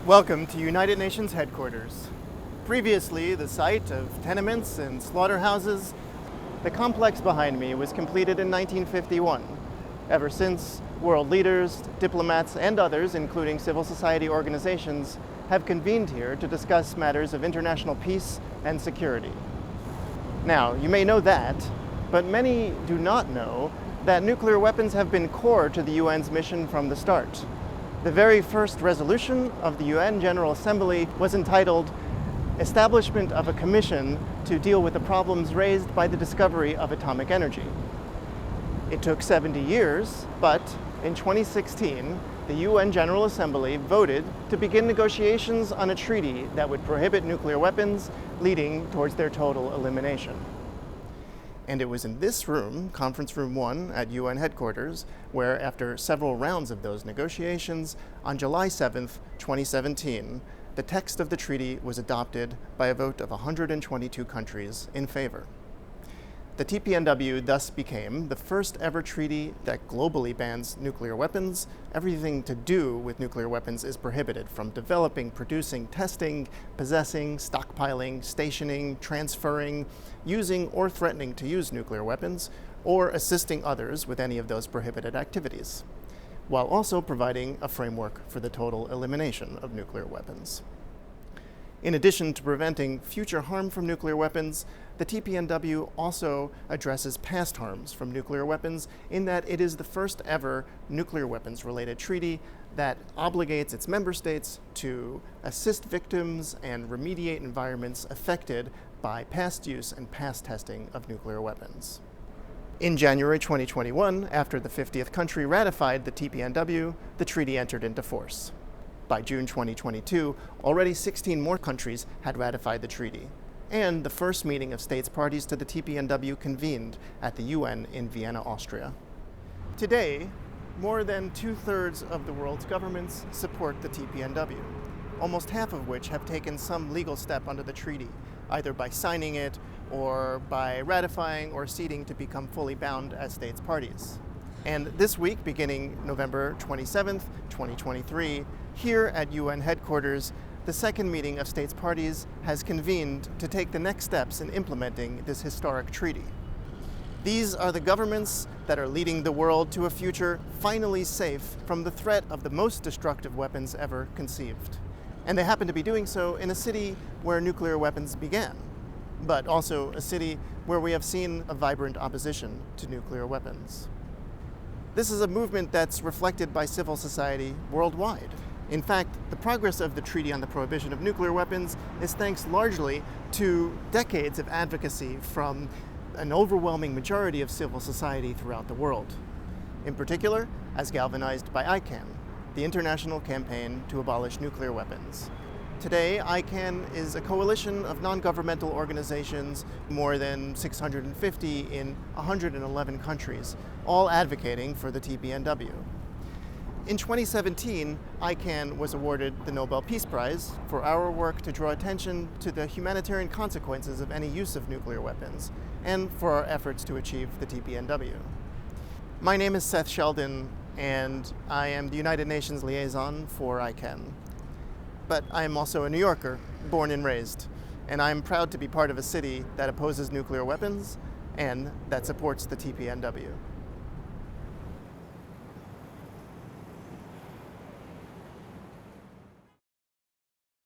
Welcome to United Nations headquarters. Previously the site of tenements and slaughterhouses, the complex behind me was completed in 1951. Ever since, world leaders, diplomats, and others, including civil society organizations, have convened here to discuss matters of international peace and security. Now, you may know that, but many do not know that nuclear weapons have been core to the UN's mission from the start. The very first resolution of the UN General Assembly was entitled Establishment of a Commission to Deal with the Problems Raised by the Discovery of Atomic Energy. It took 70 years, but in 2016, the UN General Assembly voted to begin negotiations on a treaty that would prohibit nuclear weapons, leading towards their total elimination. And it was in this room, Conference Room 1 at UN headquarters, where after several rounds of those negotiations, on July 7th, 2017, the text of the treaty was adopted by a vote of 122 countries in favor. The TPNW thus became the first ever treaty that globally bans nuclear weapons. Everything to do with nuclear weapons is prohibited, from developing, producing, testing, possessing, stockpiling, stationing, transferring, using or threatening to use nuclear weapons, or assisting others with any of those prohibited activities, while also providing a framework for the total elimination of nuclear weapons. In addition to preventing future harm from nuclear weapons, the TPNW also addresses past harms from nuclear weapons, in that it is the first ever nuclear weapons-related treaty that obligates its member states to assist victims and remediate environments affected by past use and past testing of nuclear weapons. In January 2021, after the 50th country ratified the TPNW, the treaty entered into force. By June 2022, already 16 more countries had ratified the treaty, and the first meeting of states parties to the TPNW convened at the UN in Vienna, Austria. Today, more than 2/3 of the world's governments support the TPNW, almost half of which have taken some legal step under the treaty, either by signing it or by ratifying or acceding to become fully bound as states parties. And this week, beginning November 27th, 2023, here at UN headquarters, the second meeting of states parties has convened to take the next steps in implementing this historic treaty. These are the governments that are leading the world to a future finally safe from the threat of the most destructive weapons ever conceived. And they happen to be doing so in a city where nuclear weapons began, but also a city where we have seen a vibrant opposition to nuclear weapons. This is a movement that's reflected by civil society worldwide. In fact, the progress of the Treaty on the Prohibition of Nuclear Weapons is thanks largely to decades of advocacy from an overwhelming majority of civil society throughout the world. In particular, as galvanized by ICAN, the International Campaign to Abolish Nuclear Weapons. Today, ICAN is a coalition of non-governmental organizations, more than 650 in 111 countries, all advocating for the TPNW. In 2017, ICAN was awarded the Nobel Peace Prize for our work to draw attention to the humanitarian consequences of any use of nuclear weapons, and for our efforts to achieve the TPNW. My name is Seth Sheldon, and I am the United Nations liaison for ICAN. But I am also a New Yorker, born and raised, and I'm proud to be part of a city that opposes nuclear weapons and that supports the TPNW.